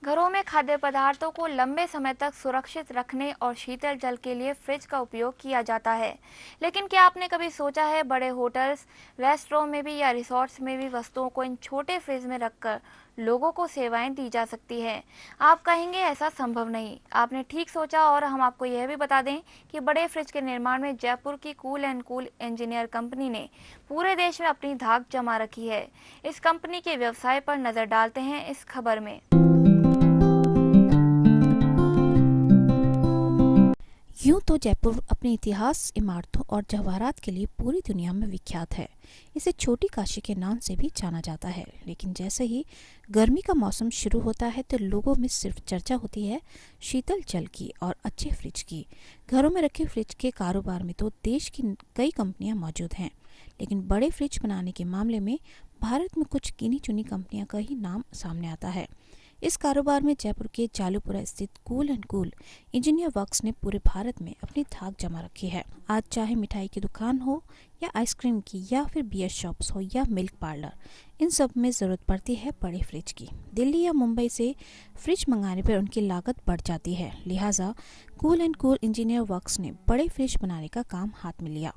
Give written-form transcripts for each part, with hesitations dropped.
घरों में खाद्य पदार्थों को लंबे समय तक सुरक्षित रखने और शीतल जल के लिए फ्रिज का उपयोग किया जाता है। लेकिन क्या आपने कभी सोचा है, बड़े होटल्स, रेस्टोरेंट में भी या रिसोर्ट्स में भी वस्तुओं को इन छोटे फ्रिज में रखकर लोगों को सेवाएं दी जा सकती है। आप कहेंगे ऐसा संभव नहीं। आपने ठीक सोचा, और हम आपको यह भी बता दें कि बड़े फ्रिज के निर्माण में जयपुर की cool and cool engineer company ने पूरे देश में अपनी धाक जमा रखी है। इस कंपनी के व्यवसाय पर नजर डालते हैं इस खबर में। यूं तो जयपुर अपने इतिहास, इमारतों और जवाहरात के लिए पूरी दुनिया में विख्यात है। इसे छोटी काशी के नाम से भी जाना जाता है। लेकिन जैसे ही गर्मी का मौसम शुरू होता है तो लोगों में सिर्फ चर्चा होती है शीतल जल की और अच्छे फ्रिज की। घरों में रखे फ्रिज के कारोबार में तो देश की कई कंपनियां मौजूद हैं, लेकिन बड़े फ्रिज बनाने के मामले में भारत में कुछ गिनी चुनी कंपनियों का ही नाम सामने आता है। इस कारोबार में जयपुर के जालूपुरा स्थित cool and cool engineer works ने पूरे भारत में अपनी धाक जमा रखी है। आज चाहे मिठाई की दुकान हो या आइसक्रीम की या फिर बियर शॉप्स हो या मिल्क पार्लर, इन सब में ज़रूरत पड़ती है बड़े फ्रिज की। दिल्ली या मुंबई से फ्रिज मंगाने पर उनकी लागत बढ़ जाती है, लिहाजा cool and cool engineer works ने बड़े फ्रिज बनाने का काम हाथ में लिया।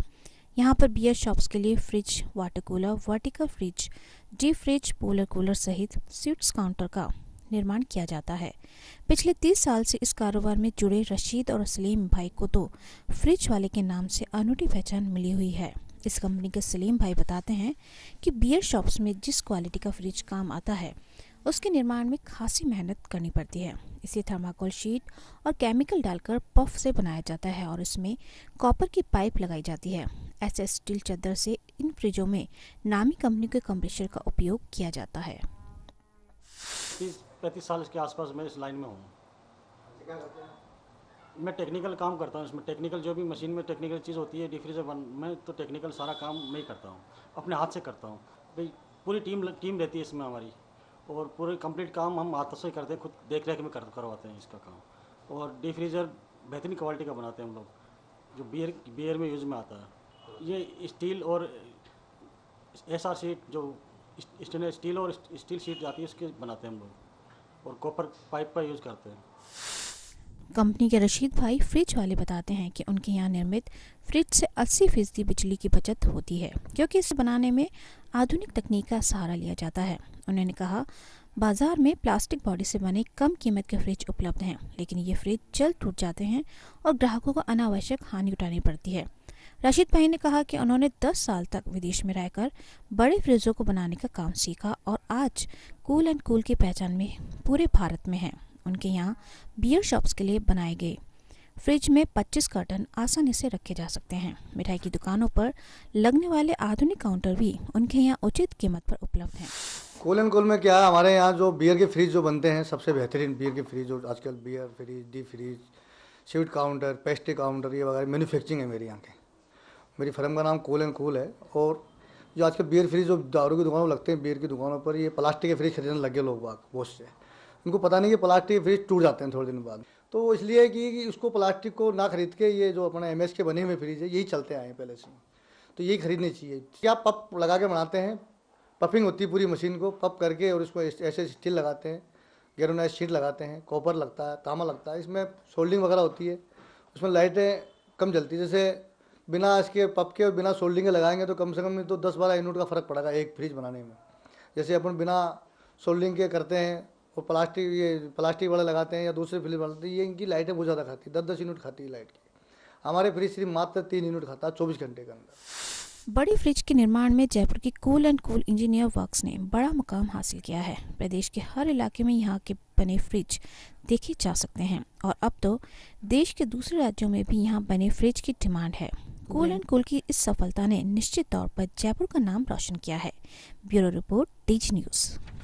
यहाँ पर बियर शॉप्स के लिए fridge, water cooler, vertical fridge, deep fridge, polar cooler सहित स्वीट्स काउंटर का निर्माण किया जाता है। पिछले 30 साल से इस कारोबार में जुड़े रशीद और सलीम भाई को तो फ्रिज वाले के नाम से अनूठी पहचान मिली हुई है। इस कंपनी के सलीम भाई बताते हैं कि बियर शॉप्स में जिस क्वालिटी का फ्रिज काम आता है उसके निर्माण में खासी मेहनत करनी पड़ती है। इसे थर्माकोल शीट और केमिकल डालकर पफ से बनाया जाता है और इसमें कॉपर की पाइप लगाई जाती है। ऐसे स्टील चादर से इन फ्रिजों में नामी कंपनी के कंप्रेसर का उपयोग किया जाता है। 30-35 साल के आसपास मैं इस लाइन में हूँ। मैं टेक्निकल काम करता हूँ। इसमें टेक्निकल जो भी मशीन में टेक्निकल चीज़ होती है डिफ्रीजर में, तो टेक्निकल सारा काम मैं ही करता हूँ, अपने हाथ से करता हूँ। भाई पूरी टीम रहती है इसमें हमारी, और पूरे कंप्लीट काम हम हाथों से करते हैं, खुद देख रेख में करवाते हैं इसका काम। और डिफ्रीजर बेहतरीन क्वालिटी का बनाते हैं हम लोग, जो बियर में यूज़ में आता है। ये स्टील और SR शीट, जो स्टील और स्टील शीट जाती है, उसके बनाते हैं हम लोग, और कॉपर पाइप का यूज़ करते हैं। कंपनी के रशीद भाई फ्रिज वाले बताते हैं कि उनके यहाँ निर्मित फ्रिज से 80% बिजली की बचत होती है, क्योंकि इसे बनाने में आधुनिक तकनीक का सहारा लिया जाता है। उन्होंने कहा, बाजार में प्लास्टिक बॉडी से बने कम कीमत के फ्रिज उपलब्ध हैं, लेकिन ये फ्रिज जल्द टूट जाते हैं और ग्राहकों को अनावश्यक हानि उठानी पड़ती है। रशीद भाई ने कहा कि उन्होंने 10 साल तक विदेश में रहकर बड़े फ्रिजों को बनाने का काम सीखा और आज कूल एंड कूल की पहचान में पूरे भारत में है। उनके यहाँ बियर शॉप्स के लिए बनाए गए फ्रिज में 25 कार्टन आसानी से रखे जा सकते हैं। मिठाई की दुकानों पर लगने वाले आधुनिक काउंटर भी उनके यहाँ उचित कीमत पर उपलब्ध हैं। कूल एंड कूल में क्या है, हमारे यहाँ जो बियर के फ्रिज जो बनते हैं, सबसे बेहतरीन बियर के फ्रिज जो आजकल beer fridge, D fridge, sweet counter, pastry counter, ये वगैरह मैन्युफैक्चरिंग है मेरे यहाँ के। मेरी फर्म का नाम कूल एंड कूल है। और जो आजकल बियर फ्रिज जो दारू की दुकानों लगते हैं, बियर की दुकानों पर, ये प्लास्टिक के फ्रिज खरीदने लगे लोग बाग बहुत से। उनको पता नहीं कि प्लास्टिक के फ्रिज टूट जाते हैं थोड़े दिन बाद। तो वो इसलिए कि उसको प्लास्टिक को ना खरीद के ये जो अपना MS के बने हुए फ्रिज है, यही चलते आए हैं पहले से, तो यही खरीदनी चाहिए। क्या पप लगा के बनाते हैं, पफिंग होती है पूरी मशीन को पप करके, और उसको ऐसे स्टील लगाते हैं, गैल्वेनाइज्ड शीट लगाते हैं, कॉपर लगता है, तांबा लगता है, इसमें सोल्डिंग वगैरह होती है, उसमें लाइटें कम जलती है। जैसे बिना इसके पप के और बिना सोल्डिंग के लगाएंगे तो कम से कम तो 10-12 यूनिट का फ़र्क पड़ेगा एक फ्रिज बनाने में। जैसे अपन बिना सोल्डिंग के करते हैं और प्लास्टिक वाले लगाते हैं या दूसरे फ्रिज बनाते हैं, ये इनकी लाइटें बहुत ज़्यादा खाती है, 10-10 यूनिट खाती है लाइट की। हमारे फ्रिज सिर्फ मात्र 3 यूनिट खाता है 24 घंटे के अंदर। बड़ी फ्रिज के निर्माण में जयपुर की cool and cool engineer works ने बड़ा मुकाम हासिल किया है। प्रदेश के हर इलाके में यहाँ के बने फ्रिज देखे जा सकते हैं और अब तो देश के दूसरे राज्यों में भी यहाँ बने फ्रिज की डिमांड है। कूल एंड कूल की इस सफलता ने निश्चित तौर पर जयपुर का नाम रोशन किया है। Bureau report, DG news.